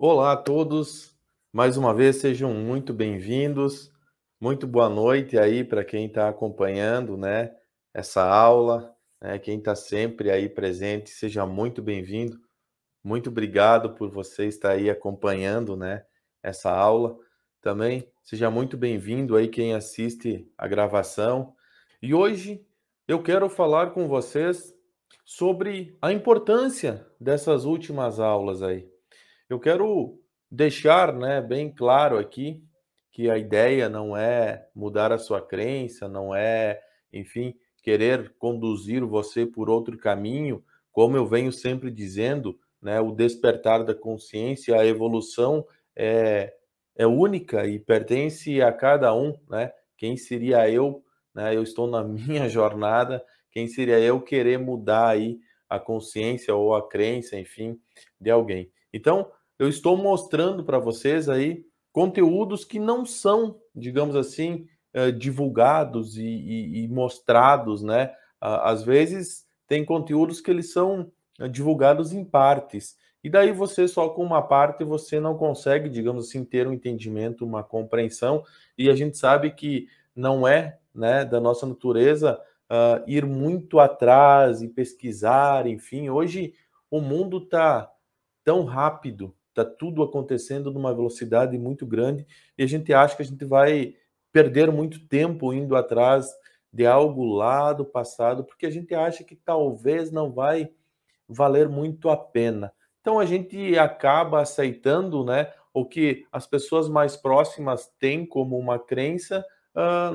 Olá a todos, mais uma vez sejam muito bem-vindos, muito boa noite aí para quem está acompanhando, né, essa aula, né, quem está sempre aí presente, seja muito bem-vindo, muito obrigado por você estar aí acompanhando, né, essa aula. Também seja muito bem-vindo aí quem assiste a gravação. E hoje eu quero falar com vocês sobre a importância dessas últimas aulas aí. Eu quero deixar, né, bem claro aqui que a ideia não é mudar a sua crença, não é, enfim, querer conduzir você por outro caminho, como eu venho sempre dizendo, né, o despertar da consciência, a evolução é, é única e pertence a cada um, né? Quem seria eu, né? Eu estou na minha jornada, quem seria eu querer mudar aí a consciência ou a crença, enfim, de alguém. Então, eu estou mostrando para vocês aí conteúdos que não são, digamos assim, divulgados e mostrados, né? Às vezes tem conteúdos que eles são divulgados em partes, e daí você só com uma parte você não consegue, digamos assim, ter um entendimento, uma compreensão, e a gente sabe que não é, né, da nossa natureza ir muito atrás e pesquisar, enfim. Hoje o mundo está tão rápido, está tudo acontecendo numa velocidade muito grande e a gente acha que a gente vai perder muito tempo indo atrás de algo lá do passado, porque a gente acha que talvez não vai valer muito a pena. Então a gente acaba aceitando, né, o que as pessoas mais próximas têm como uma crença,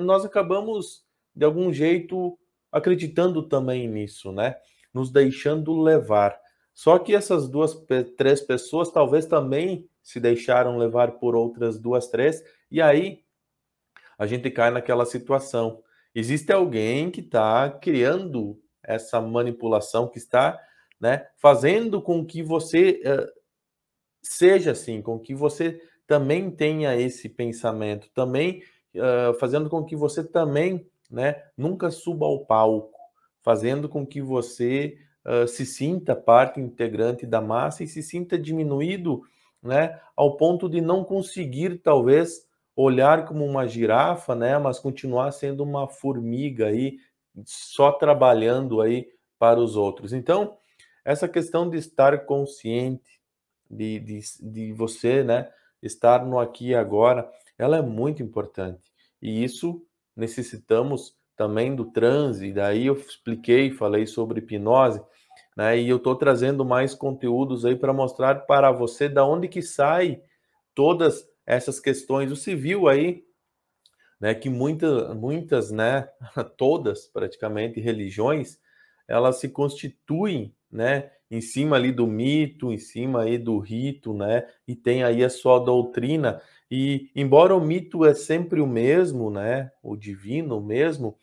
nós acabamos de algum jeito acreditando também nisso, né, nos deixando levar. Só que essas três pessoas talvez também se deixaram levar por outras duas, três, e aí a gente cai naquela situação. Existe alguém que está criando essa manipulação, que está, né, fazendo com que você seja assim, com que você também tenha esse pensamento, também fazendo com que você também, né, nunca suba ao palco, fazendo com que você se sinta parte integrante da massa e se sinta diminuído, né, ao ponto de não conseguir talvez olhar como uma girafa, né, mas continuar sendo uma formiga aí, só trabalhando aí para os outros. Então, essa questão de estar consciente, de você, né, estar no aqui e agora, ela é muito importante. E isso necessitamos também do transe, daí eu expliquei, falei sobre hipnose, né, e eu estou trazendo mais conteúdos aí para mostrar para você da onde que sai todas essas questões. Você viu aí, né, que muitas, né, todas praticamente religiões, elas se constituem, né, em cima ali do mito, em cima aí do rito, né, e tem aí a sua doutrina. E embora o mito é sempre o mesmo, né, o divino mesmo,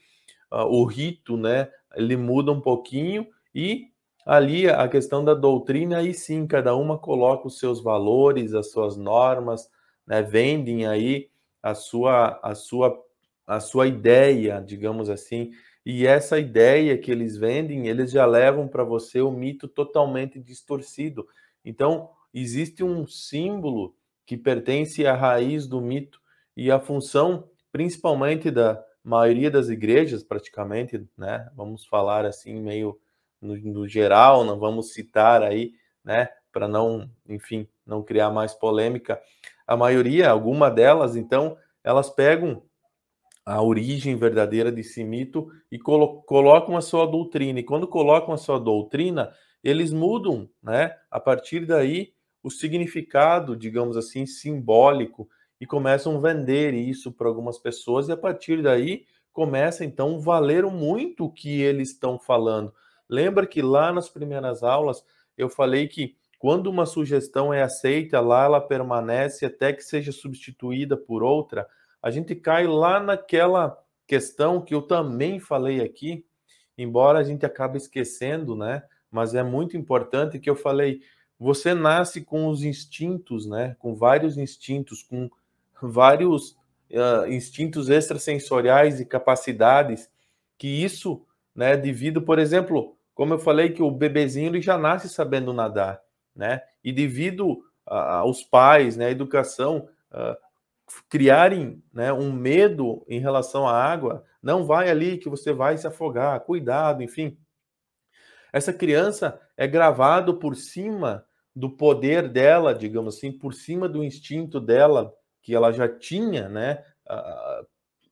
o rito, né, ele muda um pouquinho e ali a questão da doutrina, aí sim, cada uma coloca os seus valores, as suas normas, né, vendem aí a sua a sua a sua ideia, digamos assim, e essa ideia que eles vendem, eles já levam para você o mito totalmente distorcido. Então, existe um símbolo que pertence à raiz do mito e a função, principalmente da maioria das igrejas, praticamente, né, vamos falar assim meio no geral, não vamos citar aí, né, para não, enfim, não criar mais polêmica. A maioria, alguma delas, então, elas pegam a origem verdadeira desse mito e colocam a sua doutrina. E quando colocam a sua doutrina, eles mudam, né, a partir daí, o significado, digamos assim, simbólico, e começam a vender isso para algumas pessoas, e a partir daí começa então a valer muito o que eles estão falando. Lembra que lá nas primeiras aulas eu falei que quando uma sugestão é aceita, lá ela permanece até que seja substituída por outra. A gente cai lá naquela questão que eu também falei aqui, embora a gente acabe esquecendo, né? Mas é muito importante que eu falei, você nasce com os instintos, né? Com vários instintos, com vários instintos extrasensoriais e capacidades, que isso, né? Devido, por exemplo, como eu falei que o bebezinho ele já nasce sabendo nadar, né? E devido os pais, né, a educação, criarem, né, um medo em relação à água, não vai ali que você vai se afogar, cuidado, enfim. Essa criança é gravado por cima do poder dela, digamos assim, por cima do instinto dela, que ela já tinha, né,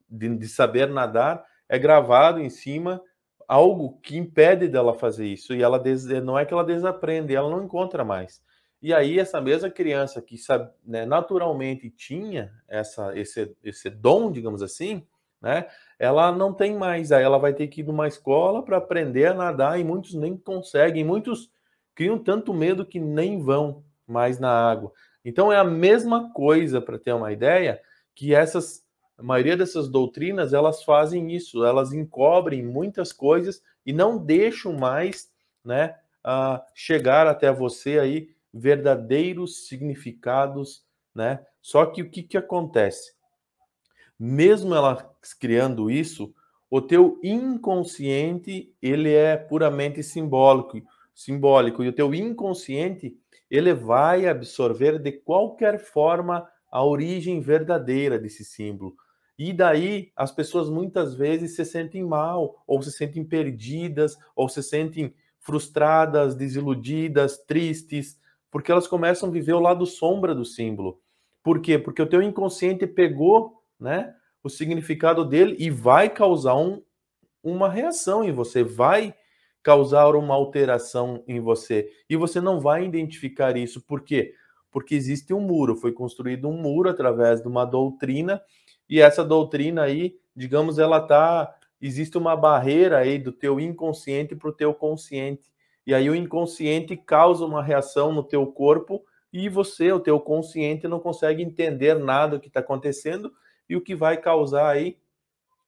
de saber nadar, é gravado em cima algo que impede dela fazer isso. E ela não é que ela desaprende, ela não encontra mais. E aí essa mesma criança que sabe, né, naturalmente tinha esse dom, digamos assim, né, ela não tem mais. Aí ela vai ter que ir numa escola para aprender a nadar e muitos nem conseguem, muitos criam tanto medo que nem vão mais na água. Então é a mesma coisa, para ter uma ideia, que a maioria dessas doutrinas, elas fazem isso, elas encobrem muitas coisas e não deixam mais, né, chegar até você aí verdadeiros significados, né? Só que o que que acontece? Mesmo ela criando isso, o teu inconsciente, ele é puramente simbólico, e o teu inconsciente, ele vai absorver de qualquer forma a origem verdadeira desse símbolo. E daí as pessoas muitas vezes se sentem mal, ou se sentem perdidas, ou se sentem frustradas, desiludidas, tristes, porque elas começam a viver o lado sombra do símbolo. Por quê? Porque o teu inconsciente pegou, né, o significado dele e vai causar uma reação em você, vai causar uma alteração em você. E você não vai identificar isso. Por quê? Porque existe um muro, foi construído um muro através de uma doutrina, e essa doutrina aí, digamos, existe uma barreira aí do teu inconsciente para o teu consciente. E aí o inconsciente causa uma reação no teu corpo e você, o teu consciente, não consegue entender nada do que está acontecendo, e o que vai causar aí,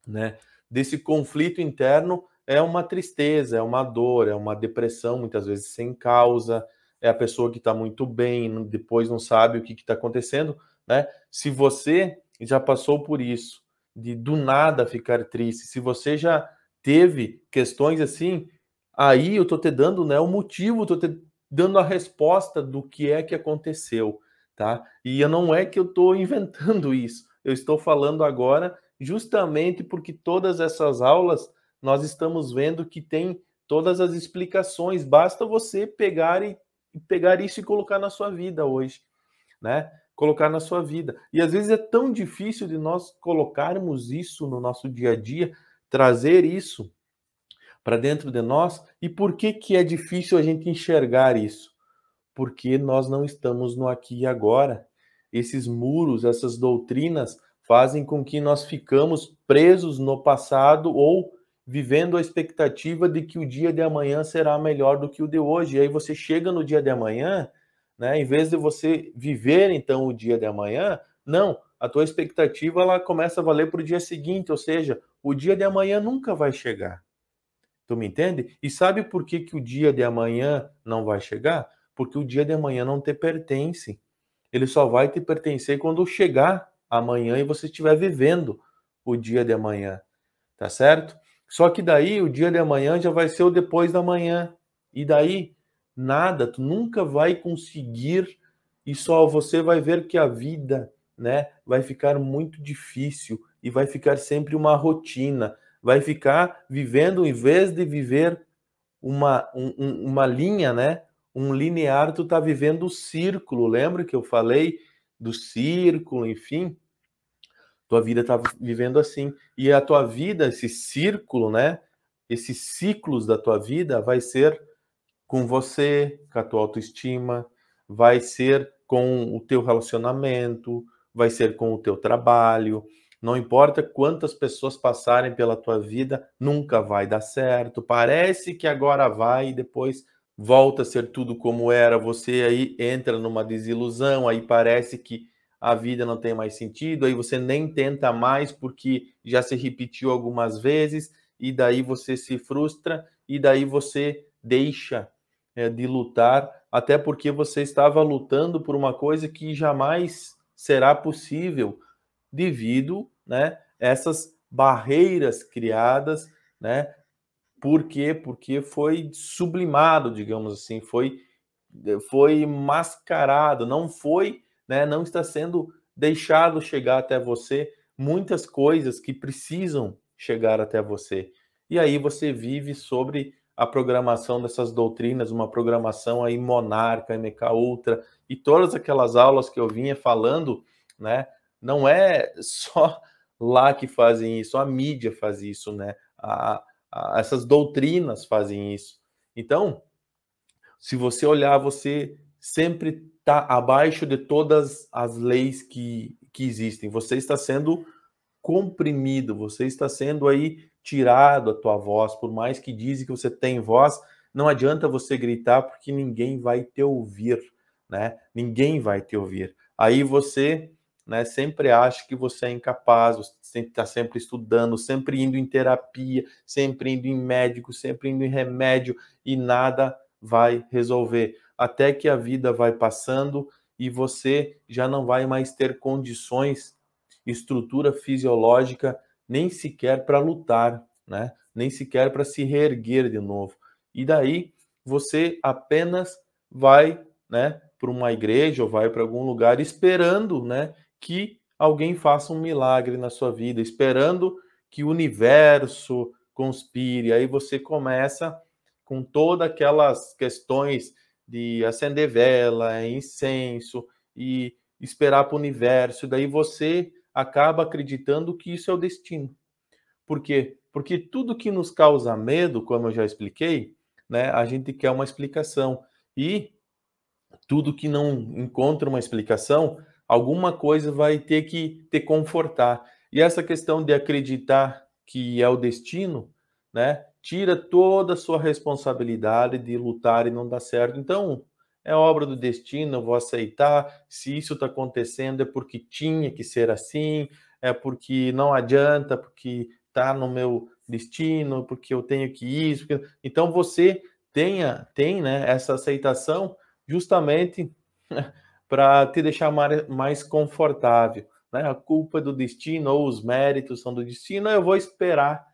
né, desse conflito interno é uma tristeza, é uma dor, é uma depressão, muitas vezes sem causa, é a pessoa que está muito bem, depois não sabe o que está acontecendo, né? Se você já passou por isso, de do nada ficar triste, se você já teve questões assim, aí eu tô te dando, né, o motivo, tô te dando a resposta do que é que aconteceu, tá? E eu não é que eu tô inventando isso, eu estou falando agora justamente porque todas essas aulas nós estamos vendo que tem todas as explicações, basta você pegar isso e colocar na sua vida hoje, né? Colocar na sua vida. E às vezes é tão difícil de nós colocarmos isso no nosso dia a dia, trazer isso para dentro de nós. E por que que é difícil a gente enxergar isso? Porque nós não estamos no aqui e agora. Esses muros, essas doutrinas fazem com que nós ficamos presos no passado ou vivendo a expectativa de que o dia de amanhã será melhor do que o de hoje. E aí você chega no dia de amanhã, né, em vez de você viver então o dia de amanhã, não, a tua expectativa ela começa a valer para o dia seguinte, ou seja, o dia de amanhã nunca vai chegar. Tu me entende? E sabe por que que o dia de amanhã não vai chegar? Porque o dia de amanhã não te pertence. Ele só vai te pertencer quando chegar amanhã e você estiver vivendo o dia de amanhã, tá certo? Só que daí o dia de amanhã já vai ser o depois da manhã. E daí nada, tu nunca vai conseguir e só você vai ver que a vida, né, vai ficar muito difícil e vai ficar sempre uma rotina, vai ficar vivendo, em vez de viver uma linha, né, um linear, tu tá vivendo o círculo. Lembra que eu falei do círculo, enfim? Tua vida tá vivendo assim. E a tua vida, esse círculo, né, esses ciclos da tua vida vai ser com você, com a tua autoestima, vai ser com o teu relacionamento, vai ser com o teu trabalho. Não importa quantas pessoas passarem pela tua vida, nunca vai dar certo. Parece que agora vai e depois volta a ser tudo como era. Você aí entra numa desilusão, aí parece que a vida não tem mais sentido, aí você nem tenta mais porque já se repetiu algumas vezes, e daí você se frustra, e daí você deixa de lutar, até porque você estava lutando por uma coisa que jamais será possível devido, né, essas barreiras criadas, né? Por quê? Porque foi sublimado, digamos assim, foi foi mascarado, não foi, né, não está sendo deixado chegar até você muitas coisas que precisam chegar até você. E aí você vive sobre a programação dessas doutrinas, uma programação aí monarca, MK Ultra, e todas aquelas aulas que eu vinha falando, né, não é só lá que fazem isso, a mídia faz isso, né? Essas doutrinas fazem isso. Então, se você olhar, você sempre está abaixo de todas as leis que existem. Você está sendo comprimido, você está sendo aí tirado a tua voz, por mais que dizem que você tem voz, não adianta você gritar porque ninguém vai te ouvir, né? Ninguém vai te ouvir. Aí você, né, sempre acha que você é incapaz, você está sempre estudando, sempre indo em terapia, sempre indo em médico, sempre indo em remédio e nada vai resolver. Até que a vida vai passando e você já não vai mais ter condições, estrutura fisiológica, nem sequer para lutar, né? Nem sequer para se reerguer de novo. E daí você apenas vai, né, para uma igreja ou vai para algum lugar esperando, né, que alguém faça um milagre na sua vida, esperando que o universo conspire. Aí você começa com todas aquelas questões de acender vela, incenso e esperar para o universo. Daí você acaba acreditando que isso é o destino. Por quê? Porque tudo que nos causa medo, como eu já expliquei, né, a gente quer uma explicação. E tudo que não encontra uma explicação, alguma coisa vai ter que te confortar. E essa questão de acreditar que é o destino, né, tira toda a sua responsabilidade de lutar e não dar certo. Então, é obra do destino, eu vou aceitar. Se isso está acontecendo é porque tinha que ser assim, é porque não adianta, porque está no meu destino, porque eu tenho que isso. Então você tem, né, essa aceitação justamente para te deixar mais confortável, né? A culpa é do destino ou os méritos são do destino, vou esperar,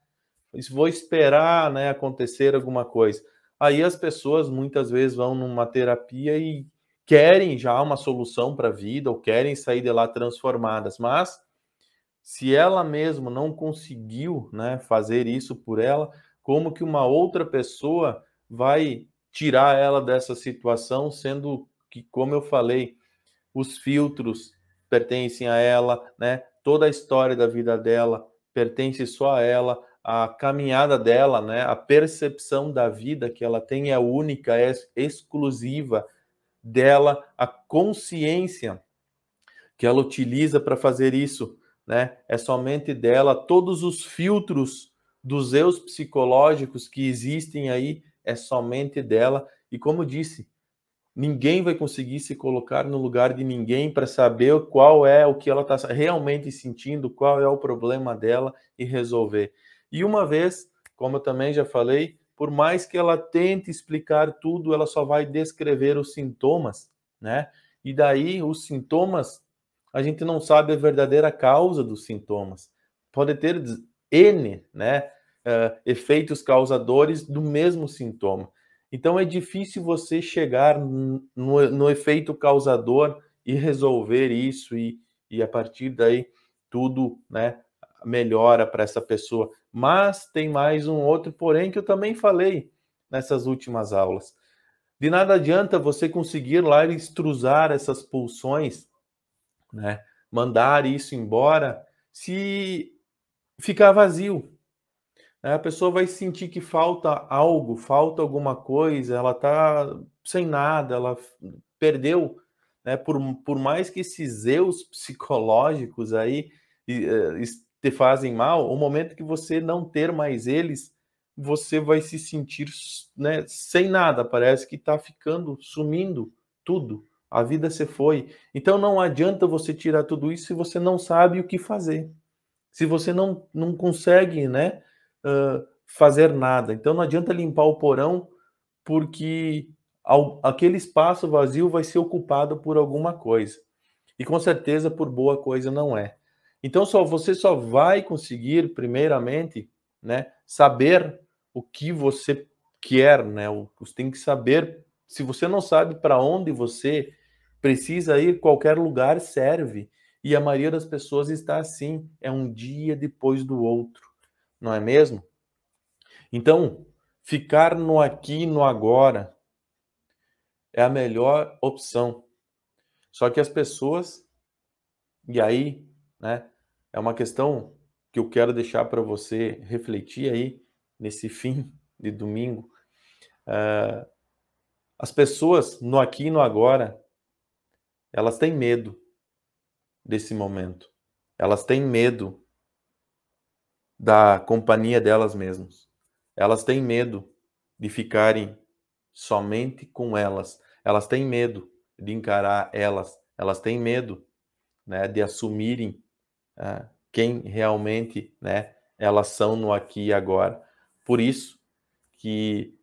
né, acontecer alguma coisa. Aí as pessoas muitas vezes vão numa terapia e querem já uma solução para a vida ou querem sair de lá transformadas, mas se ela mesma não conseguiu, né, fazer isso por ela, como que uma outra pessoa vai tirar ela dessa situação, sendo que, como eu falei, os filtros pertencem a ela, né? Toda a história da vida dela pertence só a ela, a caminhada dela, né? A percepção da vida que ela tem é única, é exclusiva dela, a consciência que ela utiliza para fazer isso, né? É somente dela. Todos os filtros dos eus psicológicos que existem aí é somente dela. E como disse, ninguém vai conseguir se colocar no lugar de ninguém para saber qual é o que ela está realmente sentindo, qual é o problema dela e resolver. E uma vez, como eu também já falei, por mais que ela tente explicar tudo, ela só vai descrever os sintomas, né? E daí os sintomas, a gente não sabe a verdadeira causa dos sintomas. Pode ter N, né, efeitos causadores do mesmo sintoma. Então é difícil você chegar no efeito causador e resolver isso e a partir daí tudo, né, melhora para essa pessoa. Mas tem mais um outro porém que eu também falei nessas últimas aulas. De nada adianta você conseguir lá extrusar essas pulsões, né, mandar isso embora se ficar vazio. A pessoa vai sentir que falta algo, falta alguma coisa, ela está sem nada, ela perdeu, né? Por mais que esses eus psicológicos aí te fazem mal, o momento que você não ter mais eles, você vai se sentir, né, sem nada, parece que está ficando, sumindo tudo, a vida se foi. Então não adianta você tirar tudo isso se você não sabe o que fazer. Se você não consegue, né, fazer nada. Então não adianta limpar o porão, porque aquele espaço vazio vai ser ocupado por alguma coisa. E com certeza por boa coisa não é. Então você só vai conseguir, primeiramente, né, saber o que você quer, né? Você tem que saber Se você não sabe para onde você precisa ir, qualquer lugar serve. E a maioria das pessoas está assim, é um dia depois do outro, não é mesmo? Então, ficar no aqui e no agora é a melhor opção. Só que as pessoas, e aí, né, é uma questão que eu quero deixar para você refletir aí nesse fim de domingo. As pessoas no aqui e no agora, elas têm medo desse momento. Elas têm medo da companhia delas mesmas. Elas têm medo de ficarem somente com elas. Elas têm medo de encarar elas. Elas têm medo, né, de assumirem quem realmente, né, elas são no aqui e agora. Por isso que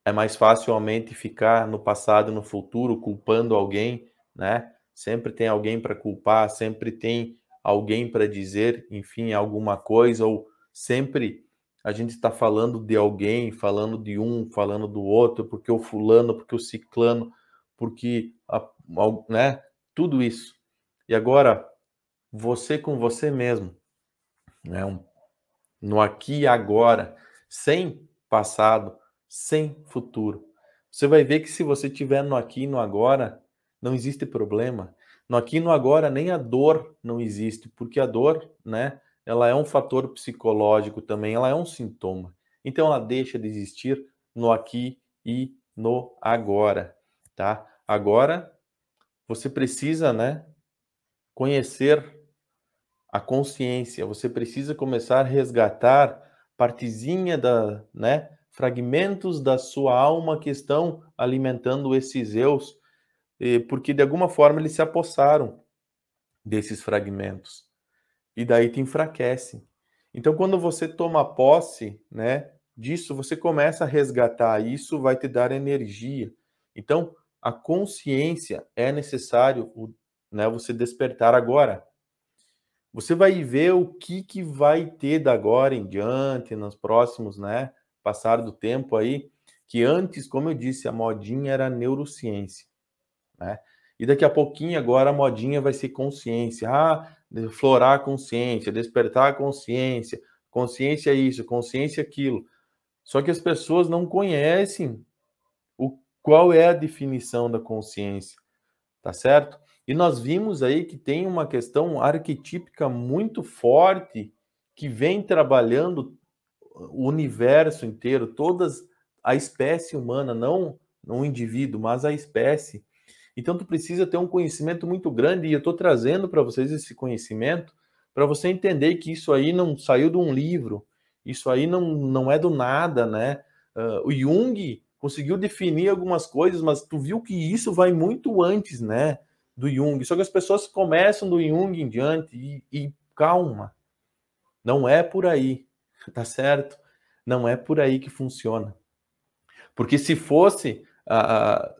é mais fácil a mente ficar no passado e no futuro culpando alguém, né? Sempre tem alguém para culpar, sempre tem alguém para dizer, enfim, alguma coisa, ou sempre a gente está falando de alguém, falando de um, falando do outro, porque o fulano, porque o ciclano, porque né? Tudo isso. E agora, você com você mesmo, né? No aqui e agora, sem passado, sem futuro. Você vai ver que se você estiver no aqui e no agora, não existe problema. No aqui e no agora, nem a dor não existe, porque a dor, né, ela é um fator psicológico também, ela é um sintoma. Então ela deixa de existir no aqui e no agora, tá? Agora você precisa, né, conhecer a consciência, você precisa começar a resgatar partezinha da, né, fragmentos da sua alma que estão alimentando esses eus, porque de alguma forma eles se apossaram desses fragmentos e daí te enfraquece. Então, quando você toma posse, né, disso, você começa a resgatar, isso vai te dar energia. Então, a consciência é necessário, né, você despertar agora. Você vai ver o que vai ter da agora em diante, nos próximos, né, passar do tempo aí, que antes, como eu disse, a modinha era neurociência, né? E daqui a pouquinho agora a modinha vai ser consciência. Florar a consciência, despertar a consciência, consciência isso, consciência aquilo. Só que as pessoas não conhecem qual é a definição da consciência, tá certo? E nós vimos aí que tem uma questão arquetípica muito forte que vem trabalhando o universo inteiro, todas a espécie humana, não um indivíduo, mas a espécie. Então tu precisa ter um conhecimento muito grande e eu estou trazendo para vocês esse conhecimento para você entender que isso aí não saiu de um livro, isso aí não é do nada, né? O Jung conseguiu definir algumas coisas, mas tu viu que isso vai muito antes, né? Do Jung. Só que as pessoas começam do Jung em diante e calma, não é por aí, tá certo? Não é por aí que funciona. Porque se fosse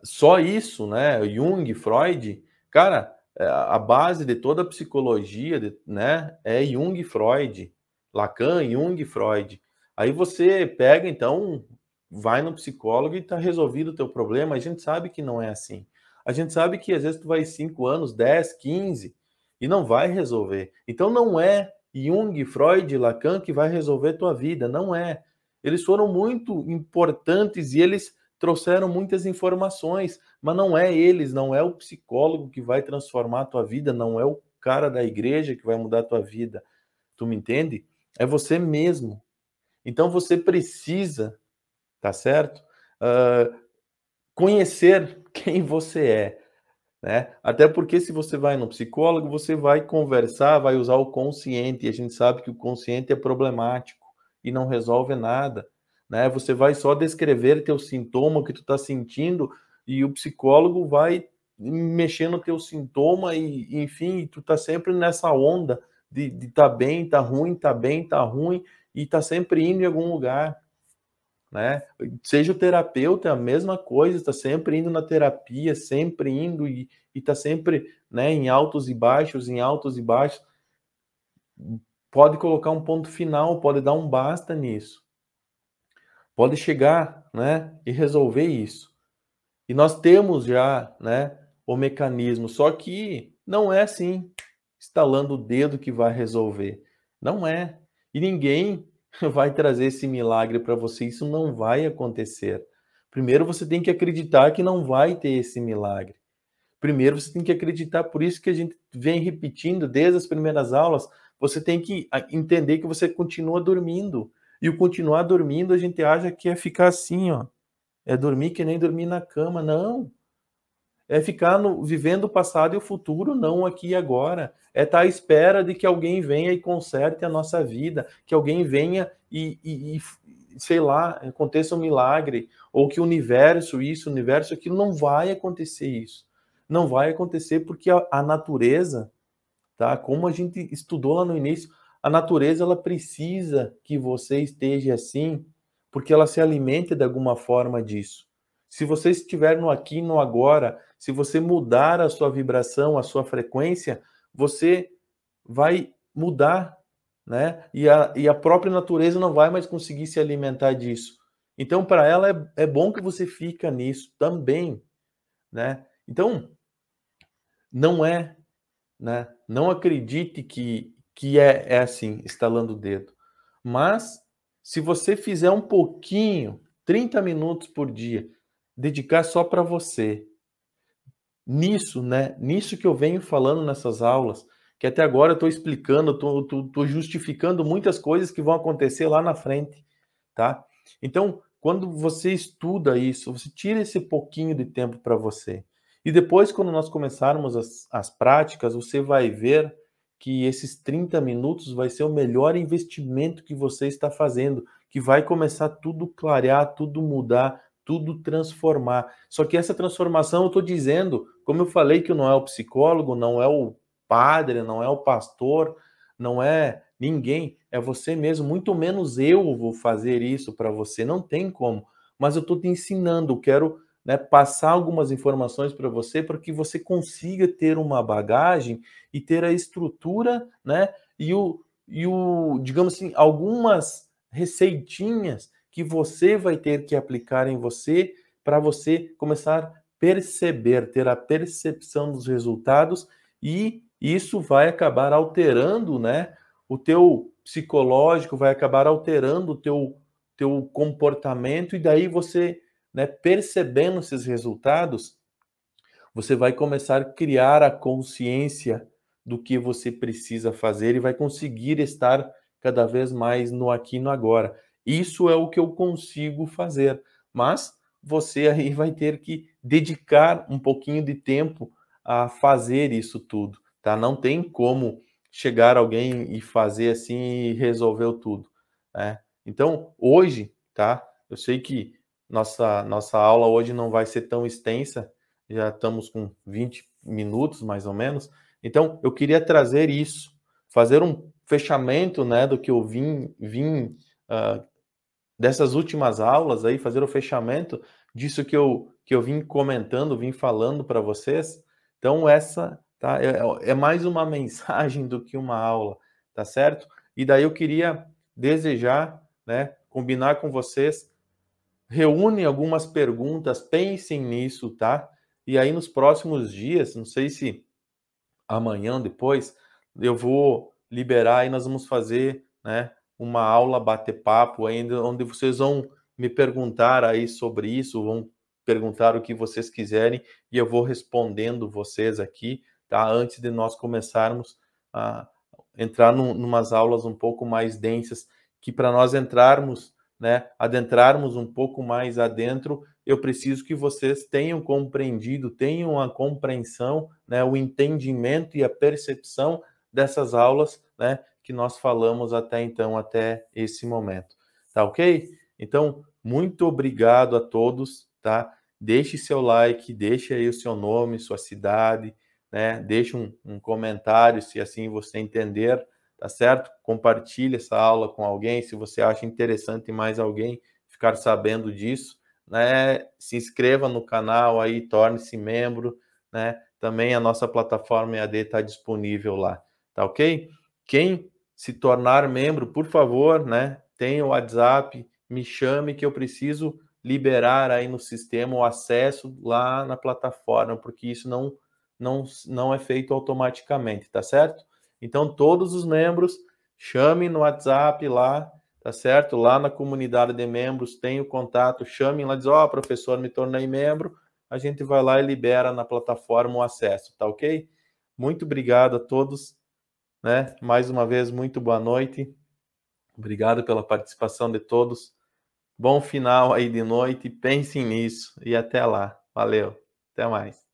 só isso, né, Jung, Freud, cara, a base de toda a psicologia, né, é Jung e Freud, Lacan, Jung e Freud. Aí você pega, então, vai no psicólogo e está resolvido o teu problema. A gente sabe que não é assim. A gente sabe que às vezes tu vai 5 anos, 10, 15 e não vai resolver. Então não é Jung, Freud, Lacan que vai resolver tua vida, não é. Eles foram muito importantes e eles trouxeram muitas informações, mas não é eles, não é o psicólogo que vai transformar a tua vida, não é o cara da igreja que vai mudar a tua vida. Tu me entende? É você mesmo. Então você precisa, tá certo? Conhecer quem você é, né? Até porque se você vai no psicólogo, você vai conversar, vai usar o consciente, e a gente sabe que o consciente é problemático e não resolve nada, né? Você vai só descrever teu sintoma, o que tu tá sentindo, e o psicólogo vai mexer no teu sintoma e, enfim, tu tá sempre nessa onda de tá bem, tá ruim, tá bem, tá ruim, e tá sempre indo em algum lugar, né? Seja o terapeuta, a mesma coisa, está sempre indo na terapia, sempre indo e está sempre, né, em altos e baixos, em altos e baixos. Pode colocar um ponto final, pode dar um basta nisso. Pode chegar, né, e resolver isso. E nós temos já, né, o mecanismo, só que não é assim, estalando o dedo que vai resolver. Não é. E ninguém vai trazer esse milagre para você, isso não vai acontecer. Primeiro você tem que acreditar que não vai ter esse milagre. Primeiro você tem que acreditar, por isso que a gente vem repetindo desde as primeiras aulas, você tem que entender que você continua dormindo. E o continuar dormindo, a gente acha que é ficar assim, ó, é dormir que nem dormir na cama. Não, é ficar vivendo o passado e o futuro, não aqui e agora. É estar à espera de que alguém venha e conserte a nossa vida, que alguém venha sei lá, aconteça um milagre, ou que o universo isso, o universo aquilo, não vai acontecer isso. Não vai acontecer porque a natureza, tá? Como a gente estudou lá no início, a natureza ela precisa que você esteja assim, porque ela se alimenta de alguma forma disso. Se você estiver no aqui e no agora, se você mudar a sua vibração, a sua frequência, você vai mudar, né? E a própria natureza não vai mais conseguir se alimentar disso. Então, para ela é bom que você fica nisso também, né? Então, não é, né? Não acredite que é assim, estalando o dedo. Mas se você fizer um pouquinho, 30 minutos por dia, dedicar só para você, nisso, né? Nisso que eu venho falando nessas aulas, que até agora eu estou explicando, estou justificando muitas coisas que vão acontecer lá na frente, tá? Então, quando você estuda isso, você tira esse pouquinho de tempo para você. E depois, quando nós começarmos as práticas, você vai ver que esses 30 minutos vai ser o melhor investimento que você está fazendo, que vai começar tudo clarear, tudo mudar, tudo transformar. Só que essa transformação, eu estou dizendo, como eu falei que não é o psicólogo, não é o padre, não é o pastor, não é ninguém, é você mesmo, muito menos eu vou fazer isso para você, não tem como. Mas eu estou te ensinando, eu quero, né, passar algumas informações para você para que você consiga ter uma bagagem e ter a estrutura, né, digamos assim, algumas receitinhas que você vai ter que aplicar em você para você começar a perceber, ter a percepção dos resultados e isso vai acabar alterando, né, o teu psicológico, vai acabar alterando o teu comportamento e daí você, né, percebendo esses resultados, você vai começar a criar a consciência do que você precisa fazer e vai conseguir estar cada vez mais no aqui e no agora. Isso é o que eu consigo fazer, mas você aí vai ter que dedicar um pouquinho de tempo a fazer isso tudo, tá? Não tem como chegar alguém e fazer assim e resolveu tudo, né? Então, hoje, tá? Eu sei que nossa aula hoje não vai ser tão extensa, já estamos com 20 minutos mais ou menos. Então, eu queria trazer isso, fazer um fechamento, né, do que eu vim dessas últimas aulas aí, fazer o fechamento disso que eu vim comentando, vim falando para vocês. Então, essa tá, é mais uma mensagem do que uma aula, tá certo? E daí eu queria desejar, né, combinar com vocês, reúne algumas perguntas, pensem nisso, tá? E aí nos próximos dias, não sei se amanhã ou depois, eu vou liberar e nós vamos fazer, né, uma aula bater-papo ainda, onde vocês vão me perguntar aí sobre isso, vão perguntar o que vocês quiserem e eu vou respondendo vocês aqui, tá? Antes de nós começarmos a entrar numas aulas um pouco mais densas, que para nós entrarmos, né, adentrarmos um pouco mais adentro, eu preciso que vocês tenham compreendido, tenham a compreensão, né, o entendimento e a percepção dessas aulas, né, que nós falamos até então, até esse momento. Tá ok? Então, muito obrigado a todos, tá? Deixe seu like, deixe aí o seu nome, sua cidade, né? Deixe um comentário se assim você entender, tá certo? Compartilhe essa aula com alguém, se você acha interessante mais alguém ficar sabendo disso, né? Se inscreva no canal aí, torne-se membro, né? Também a nossa plataforma EAD está disponível lá, tá ok? Quem se tornar membro, por favor, né? Tem o WhatsApp, me chame que eu preciso liberar aí no sistema o acesso lá na plataforma, porque isso não é feito automaticamente, tá certo? Então, todos os membros, chamem no WhatsApp lá, tá certo? Lá na comunidade de membros tem o contato, chamem lá, diz, ó, professor, me tornei membro, a gente vai lá e libera na plataforma o acesso, tá ok? Muito obrigado a todos, né? Mais uma vez, muito boa noite. Obrigado pela participação de todos. Bom final aí de noite, pensem nisso e até lá. Valeu, até mais.